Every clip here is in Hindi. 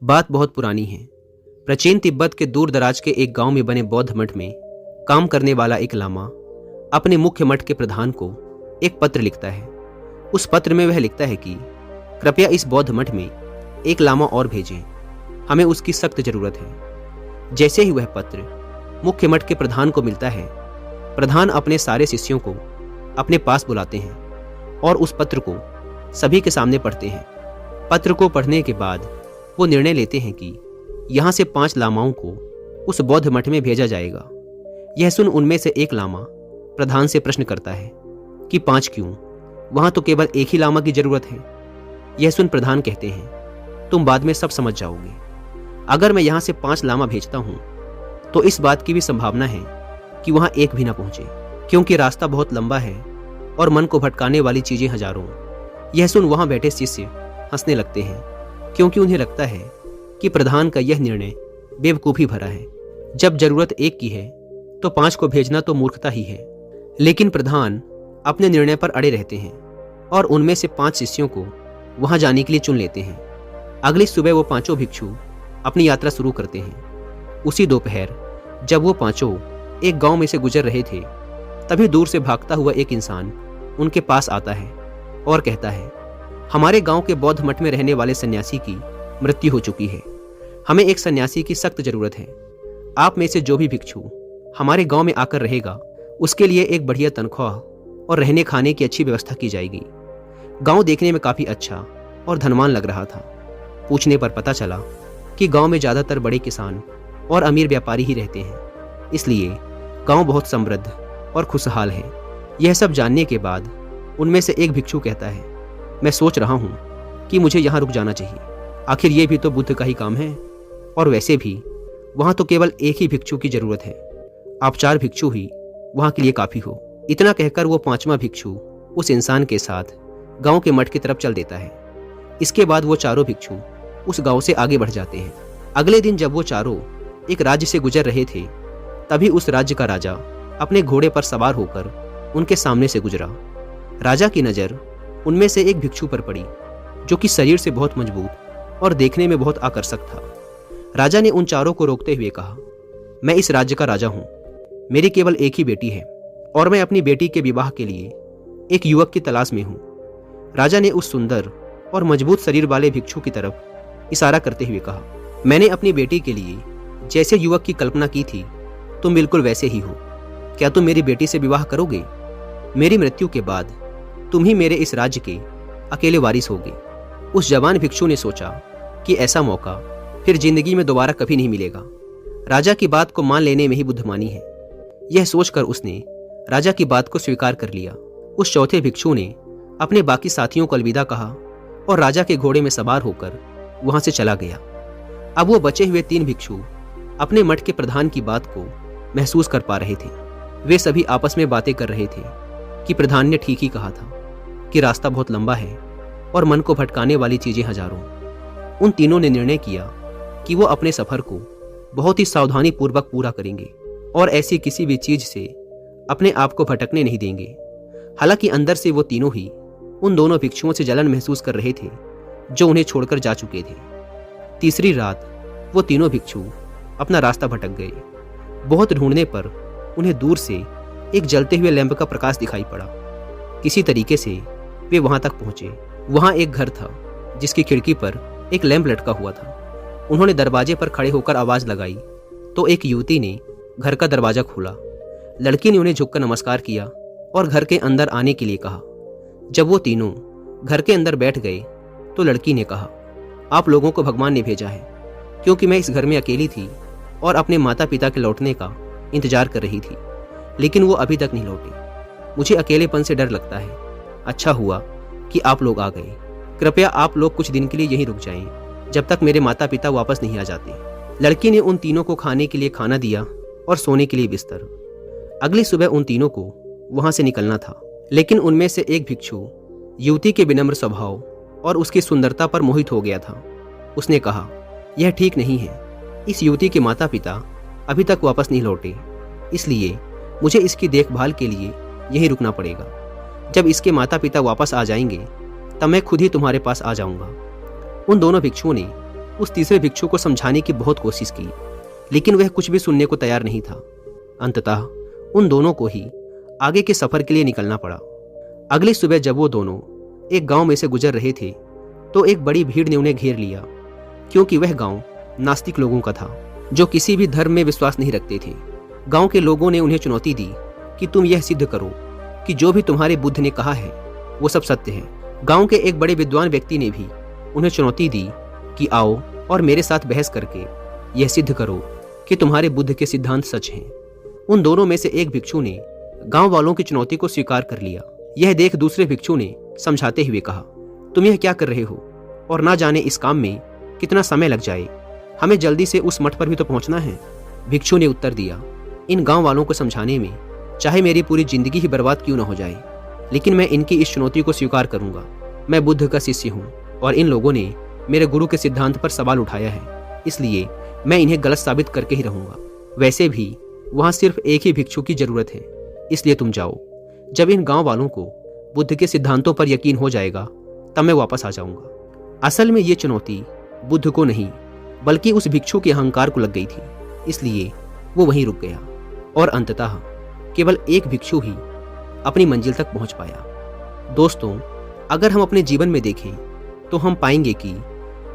बात बहुत पुरानी है। प्राचीन तिब्बत के दूर दराज के एक गांव में बने बौद्ध मठ में काम करने वाला एक लामा अपने मुख्य मठ के प्रधान को एक पत्र लिखता है। उस पत्र में वह लिखता है कि कृपया इस बौद्ध मठ में एक लामा और भेजें, हमें उसकी सख्त जरूरत है। जैसे ही वह पत्र मुख्य मठ के प्रधान को मिलता है, प्रधान अपने सारे शिष्यों को अपने पास बुलाते हैं और उस पत्र को सभी के सामने पढ़ते हैं। पत्र को पढ़ने के बाद वो निर्णय लेते हैं कि यहाँ से 5 लामाओं को उस बौद्ध मठ में भेजा जाएगा। यह सुन उनमें से एक लामा प्रधान से प्रश्न करता है कि 5 क्यों? वहाँ तो केवल एक ही लामा की जरूरत है। यह सुन प्रधान कहते हैं, तुम बाद में सब समझ जाओगे। अगर मैं यहाँ से 5 लामा भेजता हूँ तो इस बात की भी संभावना है कि वहाँ एक भी ना पहुंचे, क्योंकि रास्ता बहुत लंबा है और मन को भटकाने वाली चीजें हजारों। यह सुन वहां बैठे शिष्य हंसने लगते हैं, क्योंकि उन्हें लगता है कि प्रधान का यह निर्णय बेवकूफी भरा है। जब जरूरत एक की है तो 5 को भेजना तो मूर्खता ही है। लेकिन प्रधान अपने निर्णय पर अड़े रहते हैं और उनमें से 5 शिष्यों को वहां जाने के लिए चुन लेते हैं। अगली सुबह वो 5 भिक्षु अपनी यात्रा शुरू करते हैं। उसी दोपहर जब वो 5 एक गांव में से गुजर रहे थे, तभी दूर से भागता हुआ एक इंसान उनके पास आता है और कहता है, हमारे गांव के बौद्ध मठ में रहने वाले सन्यासी की मृत्यु हो चुकी है। हमें एक सन्यासी की सख्त जरूरत है। आप में से जो भी भिक्षु हमारे गांव में आकर रहेगा, उसके लिए एक बढ़िया तनख्वाह और रहने खाने की अच्छी व्यवस्था की जाएगी। गांव देखने में काफी अच्छा और धनवान लग रहा था। पूछने पर पता चला कि गांव में ज्यादातर बड़े किसान और अमीर व्यापारी ही रहते हैं, इसलिए गांव बहुत समृद्ध और खुशहाल है। यह सब जानने के बाद उनमें से एक भिक्षु कहता है, मैं सोच रहा हूं कि मुझे यहां रुक जाना चाहिए। आखिर ये भी तो बुद्ध का ही काम है, और वैसे भी वहां तो केवल एक ही भिक्षु की जरूरत है। आप 4 भिक्षु ही वहां के लिए काफी हो। इतना कहकर वो 5वां भिक्षु उस इंसान के साथ गांव के मठ की तरफ चल देता है। इसके बाद वो चारों भिक्षु उस गांव से आगे बढ़ जाते हैं। अगले दिन जब वो चारों एक राज्य से गुजर रहे थे, तभी उस राज्य का राजा अपने घोड़े पर सवार होकर उनके सामने से गुजरा। राजा की नजर उनमें से एक भिक्षु पर पड़ी, जो कि शरीर से बहुत मजबूत और देखने में बहुत आकर्षक था। राजा ने उन चारों को रोकते हुए कहा, मैं इस राज्य का राजा हूं। मेरी केवल एक ही बेटी है और मैं अपनी बेटी के विवाह के लिए एक युवक की तलाश में हूं। राजा ने उस सुंदर और मजबूत शरीर वाले भिक्षु की तरफ इशारा करते हुए कहा, मैंने अपनी बेटी के लिए जैसे युवक की कल्पना की थी, तुम बिल्कुल वैसे ही हो। क्या तुम मेरी बेटी से विवाह करोगे? मेरी मृत्यु के बाद तुम ही मेरे इस राज्य के अकेले वारिस होगे। उस जवान भिक्षु ने सोचा कि ऐसा मौका फिर जिंदगी में दोबारा कभी नहीं मिलेगा। राजा की बात को मान लेने में ही बुद्धिमानी है। यह सोचकर उसने राजा की बात को स्वीकार कर लिया। उस चौथे भिक्षु ने अपने बाकी साथियों को अलविदा कहा और राजा के घोड़े में सवार होकर वहां से चला गया। अब वो बचे हुए 3 भिक्षु अपने मठ के प्रधान की बात को महसूस कर पा रहे थे। वे सभी आपस में बातें कर रहे थे कि प्रधान ने ठीक ही कहा था कि रास्ता बहुत लंबा है और मन को भटकाने वाली चीजें हजारों। उन तीनों ने निर्णय किया कि वो अपने सफर को बहुत ही सावधानी पूर्वक पूरा करेंगे और ऐसी किसी भी चीज से अपने आप को भटकने नहीं देंगे। हालांकि अंदर से वो तीनों ही उन दोनों भिक्षुओं से जलन महसूस कर रहे थे जो उन्हें छोड़कर जा चुके थे। तीसरी रात वो तीनों भिक्षु अपना रास्ता भटक गए। बहुत ढूंढने पर उन्हें दूर से एक जलते हुए लैंप का प्रकाश दिखाई पड़ा। किसी तरीके से वे वहां तक पहुंचे। वहां एक घर था जिसकी खिड़की पर एक लैंप लटका हुआ था। उन्होंने दरवाजे पर खड़े होकर आवाज लगाई तो एक युवती ने घर का दरवाजा खोला। लड़की ने उन्हें झुककर नमस्कार किया और घर के अंदर आने के लिए कहा। जब वो तीनों घर के अंदर बैठ गए तो लड़की ने कहा, आप लोगों को भगवान ने भेजा है, क्योंकि मैं इस घर में अकेली थी और अपने माता पिता के लौटने का इंतजार कर रही थी, लेकिन वो अभी तक नहीं लौटे। मुझे अकेलेपन से डर लगता है। अच्छा हुआ कि आप लोग आ गए। कृपया आप लोग कुछ दिन के लिए यहीं रुक जाएं, जब तक मेरे माता पिता वापस नहीं आ जाते। लड़की ने उन तीनों को खाने के लिए खाना दिया और सोने के लिए बिस्तर। अगली सुबह उन तीनों को वहां से निकलना था, लेकिन उनमें से एक भिक्षु युवती के विनम्र स्वभाव और उसकी सुंदरता पर मोहित हो गया था। उसने कहा, यह ठीक नहीं है। इस युवती के माता पिता अभी तक वापस नहीं लौटे, इसलिए मुझे इसकी देखभाल के लिए यहीं रुकना पड़ेगा। जब इसके माता पिता वापस आ जाएंगे तब मैं खुद ही तुम्हारे पास आ जाऊंगा। उन दोनों भिक्षुओं ने उस तीसरे भिक्षु को समझाने की बहुत कोशिश की, लेकिन वह कुछ भी सुनने को तैयार नहीं था। अंततः उन दोनों को ही आगे के सफर के लिए निकलना पड़ा। अगली सुबह जब वो दोनों एक गांव में से गुजर रहे थे तो एक बड़ी भीड़ ने उन्हें घेर लिया, क्योंकि वह गांव नास्तिक लोगों का था जो किसी भी धर्म में विश्वास नहीं रखते थे। गांव के लोगों ने उन्हें चुनौती दी कि तुम यह सिद्ध करो कि जो भी तुम्हारे बुद्ध ने कहा है वो सब सत्य है। गांव के एक बड़े विद्वान व्यक्ति ने भी उन्हें चुनौती दी कि आओ और मेरे साथ बहस करके यह सिद्ध करो कि तुम्हारे बुद्ध के सिद्धांत सच हैं। उन दोनों में से एक भिक्षु ने गांव वालों की चुनौती को स्वीकार कर लिया। यह देख दूसरे भिक्षु ने समझाते हुए कहा, तुम यह क्या कर रहे हो और ना जाने इस काम में कितना समय लग जाए, हमें जल्दी से उस मठ पर भी तो पहुंचना है। भिक्षु ने उत्तर दिया, इन गांव वालों को समझाने में चाहे मेरी पूरी जिंदगी ही बर्बाद क्यों न हो जाए, लेकिन मैं इनकी इस चुनौती को स्वीकार करूंगा। मैं बुद्ध का शिष्य हूँ और इन लोगों ने मेरे गुरु के सिद्धांत पर सवाल उठाया है, इसलिए मैं इन्हें गलत साबित करके ही रहूंगा। वैसे भी वहां सिर्फ एक ही भिक्षु की जरूरत है, इसलिए तुम जाओ। जब इन गांव वालों को बुद्ध के सिद्धांतों पर यकीन हो जाएगा तब मैं वापस आ जाऊंगा। असल में ये चुनौती बुद्ध को नहीं बल्कि उस भिक्षु के अहंकार को लग गई थी, इसलिए वो वहीं रुक गया और अंततः केवल एक भिक्षु ही अपनी मंजिल तक पहुंच पाया। दोस्तों, अगर हम अपने जीवन में देखें तो हम पाएंगे कि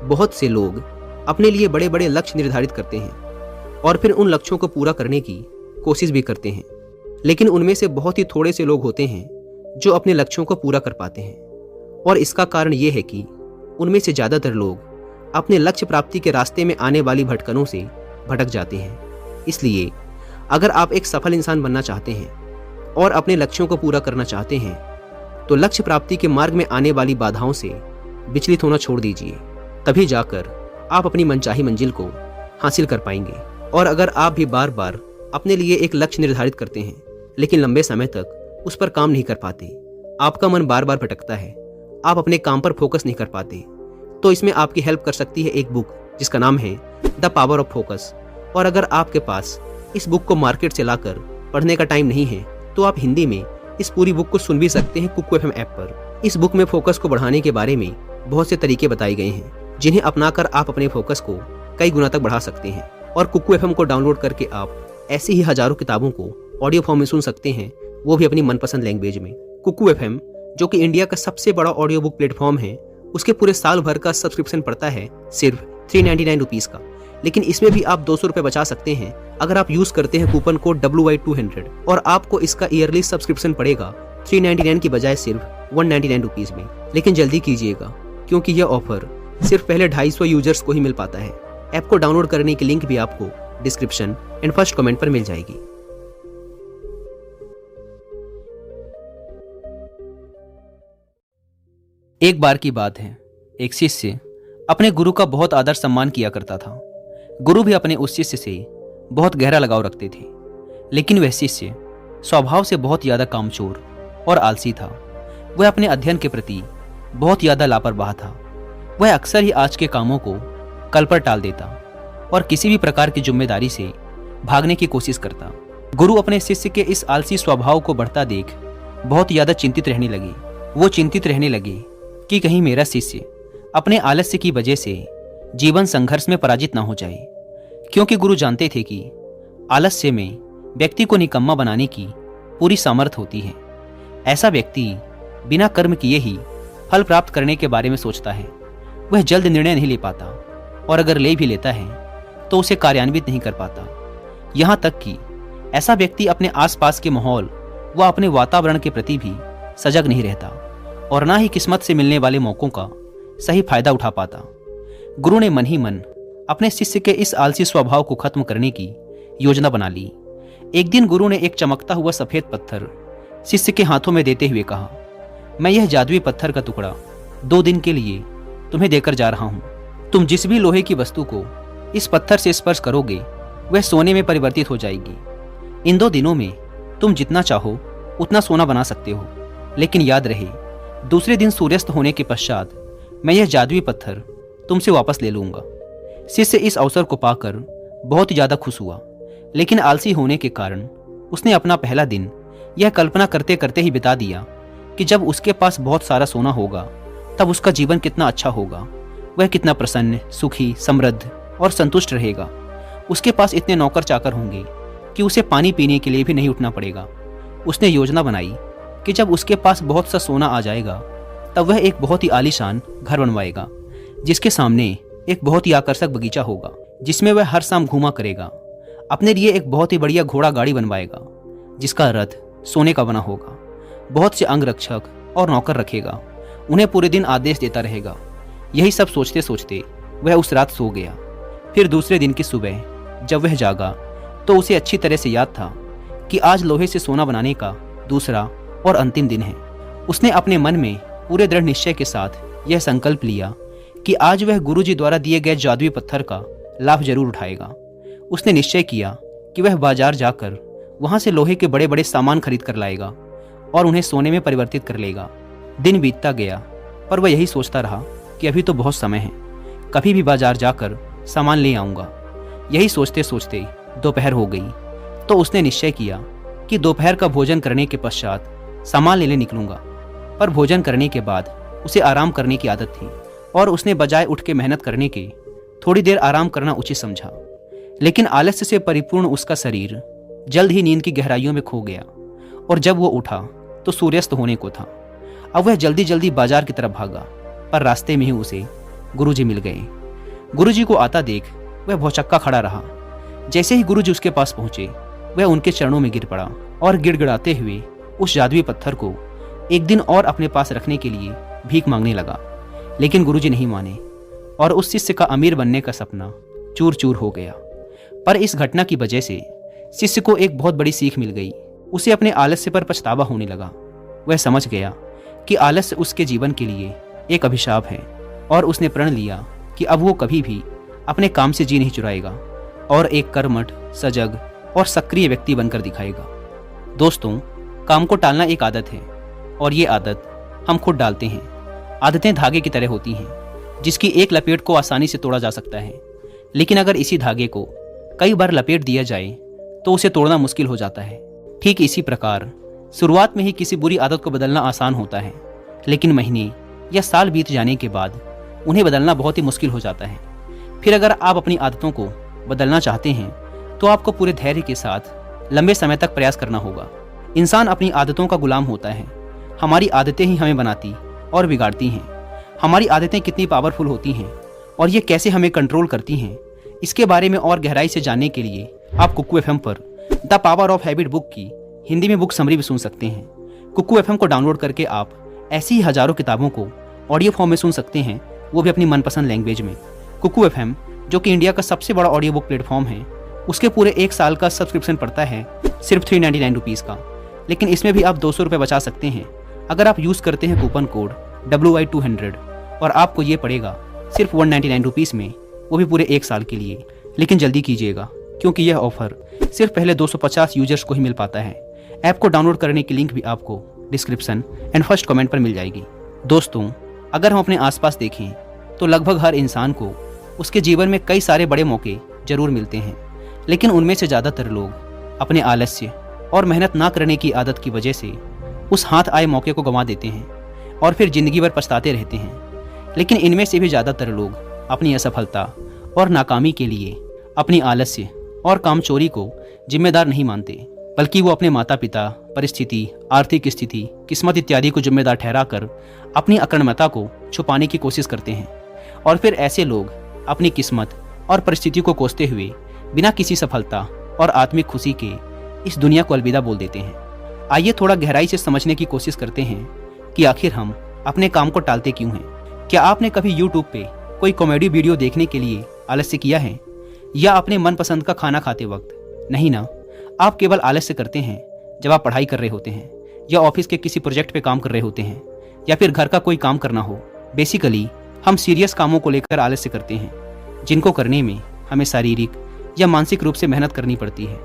बहुत से लोग अपने लिए बड़े बड़े लक्ष्य निर्धारित करते हैं और फिर उन लक्ष्यों को पूरा करने की कोशिश भी करते हैं, लेकिन उनमें से बहुत ही थोड़े से लोग होते हैं जो अपने लक्ष्यों को पूरा कर पाते हैं। और इसका कारण ये है कि उनमें से ज़्यादातर लोग अपने लक्ष्य प्राप्ति के रास्ते में आने वाली भटकनों से भटक जाते हैं। इसलिए अगर आप एक सफल इंसान बनना चाहते हैं और अपने लक्ष्यों को पूरा करना चाहते हैं तो लक्ष्य प्राप्ति के मार्ग में आने वाली बाधाओं से विचलित होना छोड़ दीजिए, तभी जाकर आप अपनी मनचाही मंजिल को हासिल कर पाएंगे। और अगर आप भी बार बार अपने लिए एक लक्ष्य निर्धारित करते हैं लेकिन लंबे समय तक उस पर काम नहीं कर पाते, आपका मन बार बार भटकता है, आप अपने काम पर फोकस नहीं कर पाते, तो इसमें आपकी हेल्प कर सकती है एक बुक जिसका नाम है द पावर ऑफ फोकस। और अगर आपके पास इस बुक को मार्केट से लाकर पढ़ने का टाइम नहीं है तो आप हिंदी में इस पूरी बुक को सुन भी सकते हैं कुकू एफएम ऐप पर। इस बुक में फोकस को बढ़ाने के बारे में बहुत से तरीके बताए गए हैं जिन्हें अपनाकर आप अपने फोकस को कई गुना तक बढ़ा सकते हैं। और कुकू एफएम को डाउनलोड करके आप ऐसी ही हजारों किताबों को ऑडियो फॉर्म में सुन सकते हैं, वो भी अपनी मनपसंद लैंग्वेज में। कुकू एफएम जो कि इंडिया का सबसे बड़ा ऑडियो बुक प्लेटफॉर्म है, उसके पूरे साल भर का सब्सक्रिप्शन पड़ता है सिर्फ 399 रुपीज़ का, लेकिन इसमें भी आप 200 रुपये बचा सकते हैं अगर आप यूज करते हैं कूपन कोड WY200 और आपको इसका ईयरली सब्सक्रिप्शन पड़ेगा 399 की बजाय सिर्फ 199 रुपीज़ में। लेकिन जल्दी कीजिएगा क्योंकि यह ऑफर सिर्फ पहले 250 यूजर्स को ही मिल पाता है। ऐप को डाउनलोड करने की लिंक भी आपको डिस्क्रिप्शन एंड फर्स्ट कमेंट पर मिल जाएगी। एक बार की बात है, एक शिष्य अपने गुरु का बहुत आदर सम्मान किया करता था। गुरु भी अपने उस शिष्य से बहुत गहरा लगाव रखते थे, लेकिन वह शिष्य स्वभाव से बहुत ज्यादा कामचोर और आलसी था। वह अपने अध्ययन के प्रति बहुत ज्यादा लापरवाह था। वह अक्सर ही आज के कामों को कल पर टाल देता और किसी भी प्रकार की जिम्मेदारी से भागने की कोशिश करता। गुरु अपने शिष्य के इस आलसी स्वभाव को बढ़ता देख बहुत ज्यादा चिंतित रहने लगे। वो चिंतित रहने लगे कि कहीं मेरा शिष्य अपने आलस्य की वजह से जीवन संघर्ष में पराजित ना हो जाए, क्योंकि गुरु जानते थे कि आलस्य में व्यक्ति को निकम्मा बनाने की पूरी सामर्थ्य होती है। ऐसा व्यक्ति बिना कर्म किए ही फल प्राप्त करने के बारे में सोचता है। वह जल्द निर्णय नहीं ले पाता और अगर ले भी लेता है तो उसे कार्यान्वित नहीं कर पाता। यहाँ तक कि ऐसा व्यक्ति अपने आसपास के माहौल व अपने वातावरण के प्रति भी सजग नहीं रहता और ना ही किस्मत से मिलने वाले मौकों का सही फायदा उठा पाता। गुरु ने मन ही मन अपने शिष्य के इस आलसी स्वभाव को खत्म करने की योजना बना ली। एक दिन गुरु ने एक चमकता हुआ सफेद पत्थर शिष्य के हाथों में देते हुए कहा, मैं यह जादुई पत्थर का टुकड़ा 2 दिन के लिए तुम्हें देकर जा रहा हूं। तुम जिस भी लोहे की वस्तु को इस पत्थर से स्पर्श करोगे वह सोने में परिवर्तित हो जाएगी। इन 2 दिनों में तुम जितना चाहो उतना सोना बना सकते हो, लेकिन याद रहे दूसरे दिन सूर्यास्त होने के पश्चात मैं यह जादुई पत्थर तुमसे वापस ले लूंगा। शिष्य इस अवसर को पाकर बहुत ज्यादा खुश हुआ, लेकिन आलसी होने के कारण उसने अपना पहला दिन यह कल्पना करते करते ही बिता दिया कि जब उसके पास बहुत सारा सोना होगा तब उसका जीवन कितना अच्छा होगा वह कितना प्रसन्न, सुखी, समृद्ध और संतुष्ट रहेगा। उसके पास इतने नौकर चाकर होंगे कि उसे पानी पीने के लिए भी नहीं उठना पड़ेगा। उसने योजना बनाई कि जब उसके पास बहुत सा सोना आ जाएगा तब वह एक बहुत ही आलीशान घर बनवाएगा, जिसके सामने एक बहुत ही आकर्षक बगीचा होगा, जिसमें वह हर शाम घूमा करेगा। अपने लिए एक बहुत ही बढ़िया घोड़ा गाड़ी बनवाएगा, जिसका रथ सोने का बना होगा। बहुत से अंगरक्षक और नौकर रखेगा, उन्हें पूरे दिन आदेश देता रहेगा। यही सब सोचते सोचते वह उस रात सो गया। फिर दूसरे दिन की सुबह जब वह जागा तो उसे अच्छी तरह से याद था कि आज लोहे से सोना बनाने का दूसरा और अंतिम दिन है। उसने अपने मन में पूरे दृढ़ निश्चय के साथ यह संकल्प लिया कि आज वह गुरुजी द्वारा दिए गए जादुई पत्थर का लाभ जरूर उठाएगा। उसने निश्चय किया कि वह बाजार जाकर वहां से लोहे के बड़े बड़े सामान खरीद कर लाएगा और उन्हें सोने में परिवर्तित कर लेगा। दिन बीतता गया, पर वह यही सोचता रहा कि अभी तो बहुत समय है, कभी भी बाजार जाकर सामान ले आऊंगा। यही सोचते सोचते दोपहर हो गई, तो उसने निश्चय किया कि दोपहर का भोजन करने के पश्चात सामान लेने निकलूंगा। पर भोजन करने के बाद उसे आराम करने की आदत थी और उसने बजाय उठ के मेहनत करने के थोड़ी देर आराम करना उचित समझा। लेकिन आलस्य से परिपूर्ण उसका शरीर जल्द ही नींद की गहराइयों में खो गया और जब वो उठा तो सूर्यास्त होने को था। अब वह जल्दी जल्दी बाजार की तरफ भागा, पर रास्ते में ही उसे गुरुजी मिल गए। गुरुजी को आता देख वह भौचक्का खड़ा रहा। जैसे ही गुरुजी उसके पास पहुंचे, वह उनके चरणों में गिर पड़ा और गिड़गिड़ाते हुए उस जादुई पत्थर को एक दिन और अपने पास रखने के लिए भीख मांगने लगा। लेकिन गुरुजी नहीं माने और उस शिष्य का अमीर बनने का सपना चूर चूर हो गया। पर इस घटना की वजह से शिष्य को एक बहुत बड़ी सीख मिल गई। उसे अपने आलस्य पर पछतावा होने लगा। वह समझ गया कि आलस्य उसके जीवन के लिए एक अभिशाप है और उसने प्रण लिया कि अब वो कभी भी अपने काम से जी नहीं चुराएगा और एक कर्मठ, सजग और सक्रिय व्यक्ति बनकर दिखाएगा। दोस्तों, काम को टालना एक आदत है और ये आदत हम खुद डालते हैं। आदतें धागे की तरह होती हैं, जिसकी एक लपेट को आसानी से तोड़ा जा सकता है, लेकिन अगर इसी धागे को कई बार लपेट दिया जाए तो उसे तोड़ना मुश्किल हो जाता है। ठीक इसी प्रकार शुरुआत में ही किसी बुरी आदत को बदलना आसान होता है, लेकिन महीने या साल बीत जाने के बाद उन्हें बदलना बहुत ही मुश्किल हो जाता है। फिर अगर आप अपनी आदतों को बदलना चाहते हैं तो आपको पूरे धैर्य के साथ लंबे समय तक प्रयास करना होगा। इंसान अपनी आदतों का गुलाम होता है। हमारी आदतें ही हमें बनाती और बिगाड़ती हैं। हमारी आदतें कितनी पावरफुल होती हैं और ये कैसे हमें कंट्रोल करती हैं, इसके बारे में और गहराई से जानने के लिए आप कुकू एफएम पर the power of habit book की हिंदी में बुक समरी भी सुन सकते हैं। कुकू एफएम को डाउनलोड करके आप ऐसी ही हजारों किताबों को ऑडियो फॉर्म में सुन सकते हैं, वो भी अपनी मनपसंद लैंग्वेज में। कुकू एफएम, जो कि इंडिया का सबसे बड़ा ऑडियो बुक प्लेटफॉर्म है, उसके पूरे 1 साल का सब्सक्रिप्शन पड़ता है सिर्फ 399 रुपीज़ का। लेकिन इसमें भी आप 200 रुपये बचा सकते हैं अगर आप यूज़ करते हैं कूपन कोड WI200 और आपको ये पड़ेगा सिर्फ 199 रुपीज़ में, वो भी पूरे 1 साल के लिए। लेकिन जल्दी कीजिएगा, क्योंकि यह ऑफर सिर्फ पहले 250 यूजर्स को ही मिल पाता है। ऐप को डाउनलोड करने की लिंक भी आपको डिस्क्रिप्शन एंड फर्स्ट कमेंट पर मिल जाएगी। दोस्तों, अगर हम अपने आसपास देखें तो लगभग हर इंसान को उसके जीवन में कई सारे बड़े मौके जरूर मिलते हैं, लेकिन उनमें से ज़्यादातर लोग अपने आलस्य और मेहनत ना करने की आदत की वजह से उस हाथ आए मौके को गंवा देते हैं और फिर जिंदगी भर पछताते रहते हैं। लेकिन इनमें से भी ज़्यादातर लोग अपनी असफलता और नाकामी के लिए अपनी आलस्य और कामचोरी को जिम्मेदार नहीं मानते, बल्कि वो अपने माता पिता, परिस्थिति, आर्थिक स्थिति, किस्मत इत्यादि को जिम्मेदार ठहराकर अपनी अकर्मता को छुपाने की कोशिश करते हैं। और फिर ऐसे लोग अपनी किस्मत और परिस्थिति को कोसते हुए बिना किसी सफलता और आत्मिक खुशी के इस दुनिया को अलविदा बोल देते हैं। आइए थोड़ा गहराई से समझने की कोशिश करते हैं कि आखिर हम अपने काम को टालते क्यों हैं। क्या आपने कभी YouTube पे कोई कॉमेडी वीडियो देखने के लिए आलस्य किया है, या अपने मनपसंद का खाना खाते वक्त? नहीं ना, आप केवल आलस्य करते हैं जब आप पढ़ाई कर रहे होते हैं या ऑफिस के किसी प्रोजेक्ट पे काम कर रहे होते हैं या फिर घर का कोई काम करना हो। बेसिकली हम सीरियस कामों को लेकर आलस्य करते हैं, जिनको करने में हमें शारीरिक या मानसिक रूप से मेहनत करनी पड़ती है।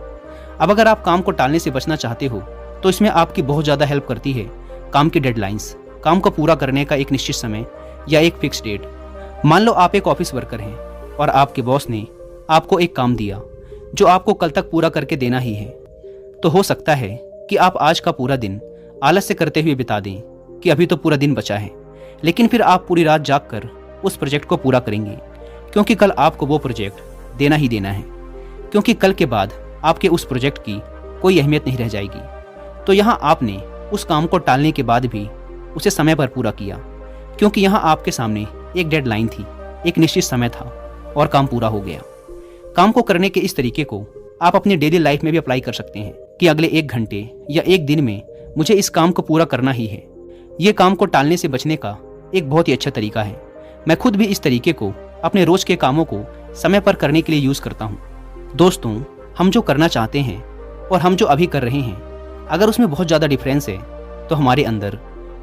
अब अगर आप काम को टालने से बचना चाहते हो तो इसमें आपकी बहुत ज़्यादा हेल्प करती है काम की डेडलाइंस, काम को पूरा करने का एक निश्चित समय या एक फिक्स डेट। मान लो आप एक ऑफिस वर्कर हैं और आपके बॉस ने आपको एक काम दिया जो आपको कल तक पूरा करके देना ही है। तो हो सकता है कि आप आज का पूरा दिन आलस्य करते हुए बिता दें कि अभी तो पूरा दिन बचा है, लेकिन फिर आप पूरी रात जागकर उस प्रोजेक्ट को पूरा करेंगे, क्योंकि कल आपको वो प्रोजेक्ट देना ही देना है, क्योंकि कल के बाद आपके उस प्रोजेक्ट की कोई अहमियत नहीं रह जाएगी। तो यहाँ आपने उस काम को टालने के बाद भी उसे समय पर पूरा किया, क्योंकि यहाँ आपके सामने एक डेडलाइन थी, एक निश्चित समय था और काम पूरा हो गया। काम को करने के इस तरीके को आप अपनी डेली लाइफ में भी अप्लाई कर सकते हैं कि अगले 1 घंटे या 1 दिन में मुझे इस काम को पूरा करना ही है। ये काम को टालने से बचने का एक बहुत ही अच्छा तरीका है। मैं खुद भी इस तरीके को अपने रोज के कामों को समय पर करने के लिए यूज करता हूँ। दोस्तों, हम जो करना चाहते हैं और हम जो अभी कर रहे हैं, अगर उसमें बहुत ज़्यादा डिफरेंस है तो हमारे अंदर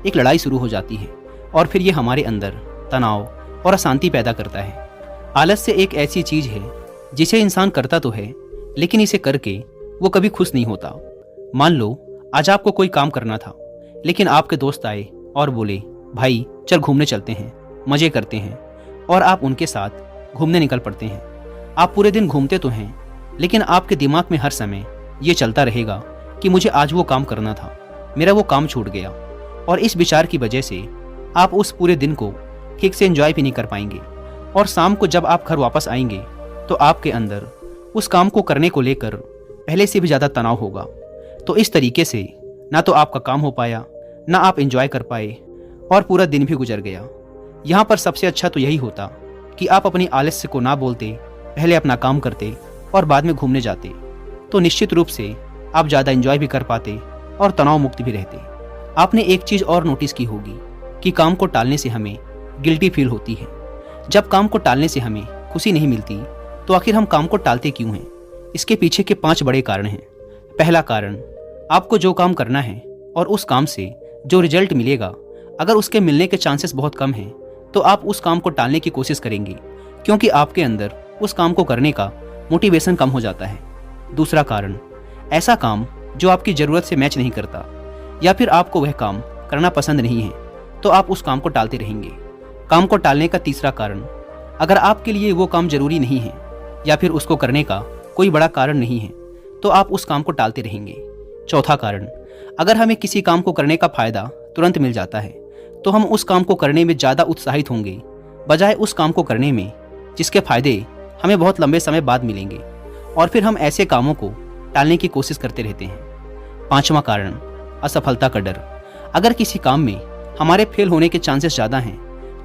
एक लड़ाई शुरू हो जाती है और फिर ये हमारे अंदर तनाव और अशांति पैदा करता है। आलस्य एक ऐसी चीज़ है जिसे इंसान करता तो है, लेकिन इसे करके वो कभी खुश नहीं होता। मान लो आज आपको कोई काम करना था, लेकिन आपके दोस्त आए और बोले, भाई चल घूमने चलते हैं, मज़े करते हैं, और आप उनके साथ घूमने निकल पड़ते हैं। आप पूरे दिन घूमते तो हैं, लेकिन आपके दिमाग में हर समय ये चलता रहेगा कि मुझे आज वो काम करना था, मेरा वो काम छूट गया, और इस विचार की वजह से आप उस पूरे दिन को ठीक से एंजॉय भी नहीं कर पाएंगे। और शाम को जब आप घर वापस आएंगे तो आपके अंदर उस काम को करने को लेकर पहले से भी ज़्यादा तनाव होगा। तो इस तरीके से ना तो आपका काम हो पाया, ना आप एंजॉय कर पाए, और पूरा दिन भी गुजर गया। यहाँ पर सबसे अच्छा तो यही होता कि आप अपनी आलस्य को ना बोलते, पहले अपना काम करते और बाद में घूमने जाते, तो निश्चित रूप से आप ज़्यादा एंजॉय भी कर पाते और तनाव मुक्त भी रहते। आपने एक चीज़ और नोटिस की होगी कि काम को टालने से हमें गिल्टी फील होती है। जब काम को टालने से हमें खुशी नहीं मिलती तो आखिर हम काम को टालते क्यों हैं? इसके पीछे के 5 बड़े कारण हैं। पहला कारण, आपको जो काम करना है और उस काम से जो रिजल्ट मिलेगा, अगर उसके मिलने के चांसेस बहुत कम हैं तो आप उस काम को टालने की कोशिश करेंगे, क्योंकि आपके अंदर उस काम को करने का मोटिवेशन कम हो जाता है। दूसरा कारण, ऐसा काम जो आपकी ज़रूरत से मैच नहीं करता, या फिर आपको वह काम करना पसंद नहीं है, तो आप उस काम को टालते रहेंगे। काम को टालने का तीसरा कारण, अगर आपके लिए वो काम जरूरी नहीं है या फिर उसको करने का कोई बड़ा कारण नहीं है, तो आप उस काम को टालते रहेंगे। चौथा कारण, अगर हमें किसी काम को करने का फायदा तुरंत मिल जाता है तो हम उस काम को करने में ज़्यादा उत्साहित होंगे, बजाय उस काम को करने में जिसके फायदे हमें बहुत लंबे समय बाद मिलेंगे, और फिर हम ऐसे कामों को टालने की कोशिश करते रहते हैं। पांचवा कारण, असफलता का डर। अगर किसी काम में हमारे फेल होने के चांसेस ज़्यादा हैं,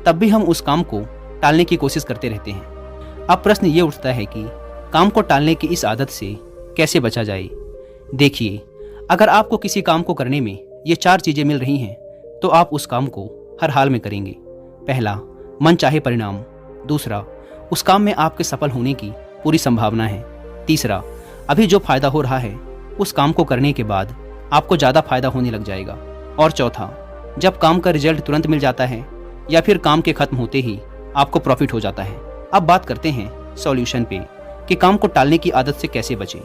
तब भी हम उस काम को टालने की कोशिश करते रहते हैं। अब प्रश्न ये उठता है कि काम को टालने की इस आदत से कैसे बचा जाए। देखिए, अगर आपको किसी काम को करने में ये 4 चीज़ें मिल रही हैं तो आप उस काम को हर हाल में करेंगे। पहला, मन चाहे परिणाम। दूसरा, उस काम में आपके सफल होने की पूरी संभावना है। तीसरा, अभी जो फायदा हो रहा है उस काम को करने के बाद आपको ज़्यादा फायदा होने लग जाएगा। और चौथा, जब काम का रिजल्ट तुरंत मिल जाता है या फिर काम के खत्म होते ही आपको प्रॉफिट हो जाता है। अब बात करते हैं सॉल्यूशन पे कि काम को टालने की आदत से कैसे बचें।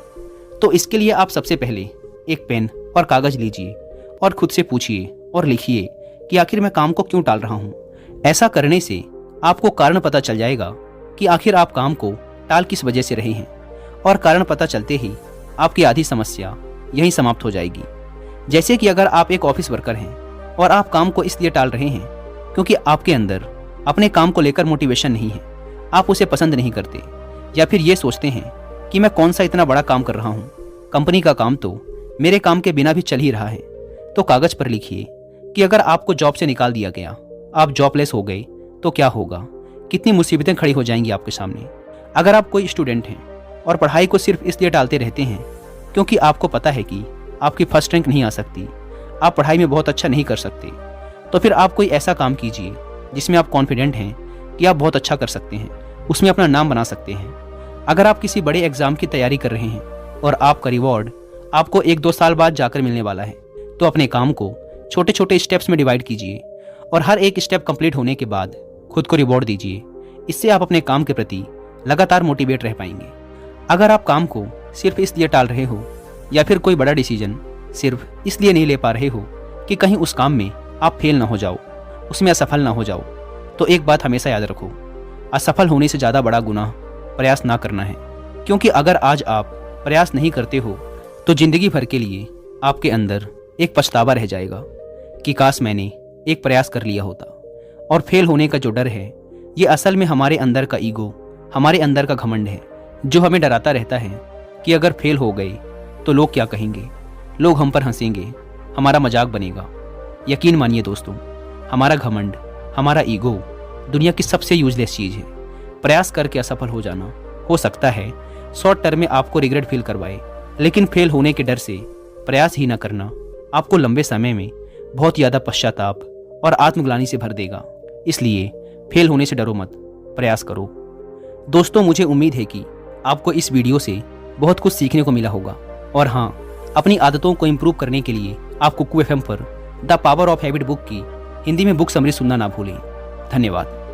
तो इसके लिए आप सबसे पहले एक पेन और कागज लीजिए और खुद से पूछिए और लिखिए कि आखिर मैं काम को क्यों टाल रहा हूँ। ऐसा करने से आपको कारण पता चल जाएगा कि आखिर आप काम को टाल किस वजह से रहे हैं, और कारण पता चलते ही आपकी आधी समस्या यहीं समाप्त हो जाएगी। जैसे कि अगर आप एक ऑफिस वर्कर हैं और आप काम को इसलिए टाल रहे हैं क्योंकि आपके अंदर अपने काम को लेकर मोटिवेशन नहीं है, आप उसे पसंद नहीं करते, या फिर ये सोचते हैं कि मैं कौन सा इतना बड़ा काम कर रहा हूँ, कंपनी का काम तो मेरे काम के बिना भी चल ही रहा है, तो कागज पर लिखिए कि अगर आपको जॉब से निकाल दिया गया, आप जॉबलेस हो गए, तो क्या होगा, कितनी मुसीबतें खड़ी हो जाएंगी आपके सामने। अगर आप कोई स्टूडेंट हैं और पढ़ाई को सिर्फ इसलिए टालते रहते हैं क्योंकि आपको पता है कि आपकी फर्स्ट रैंक नहीं आ सकती, आप पढ़ाई में बहुत अच्छा नहीं कर सकते, तो फिर आप कोई ऐसा काम कीजिए जिसमें आप कॉन्फिडेंट हैं कि आप बहुत अच्छा कर सकते हैं, उसमें अपना नाम बना सकते हैं। अगर आप किसी बड़े एग्जाम की तैयारी कर रहे हैं और आपका रिवॉर्ड आपको 1-2 साल बाद जाकर मिलने वाला है, तो अपने काम को छोटे छोटे स्टेप्स में डिवाइड कीजिए और हर एक स्टेप कंप्लीट होने के बाद खुद को रिवॉर्ड दीजिए। इससे आप अपने काम के प्रति लगातार मोटिवेट रह पाएंगे। अगर आप काम को सिर्फ इसलिए टाल रहे हो या फिर कोई बड़ा डिसीजन सिर्फ इसलिए नहीं ले पा रहे हो कि कहीं उस काम में आप फेल ना हो जाओ, उसमें असफल ना हो जाओ, तो एक बात हमेशा याद रखो, असफल होने से ज़्यादा बड़ा गुनाह प्रयास ना करना है। क्योंकि अगर आज आप प्रयास नहीं करते हो तो ज़िंदगी भर के लिए आपके अंदर एक पछतावा रह जाएगा कि काश मैंने एक प्रयास कर लिया होता। और फेल होने का जो डर है, ये असल में हमारे अंदर का ईगो, हमारे अंदर का घमंड है, जो हमें डराता रहता है कि अगर फेल हो गए तो लोग क्या कहेंगे, लोग हम पर हंसेंगे, हमारा मजाक बनेगा। यकीन मानिए दोस्तों, हमारा घमंड, हमारा ईगो दुनिया की सबसे यूजलेस चीज़ है। प्रयास करके असफल हो जाना हो सकता है शॉर्ट टर्म में आपको रिग्रेट फील करवाए, लेकिन फेल होने के डर से प्रयास ही न करना आपको लंबे समय में बहुत ज़्यादा पश्चाताप और आत्मग्लानि से भर देगा। इसलिए फेल होने से डरो मत, प्रयास करो। दोस्तों, मुझे उम्मीद है कि आपको इस वीडियो से बहुत कुछ सीखने को मिला होगा। और हाँ, अपनी आदतों को इम्प्रूव करने के लिए आपको QFM पर the power of habit book की हिंदी में बुक समरी सुनना ना भूलें। धन्यवाद।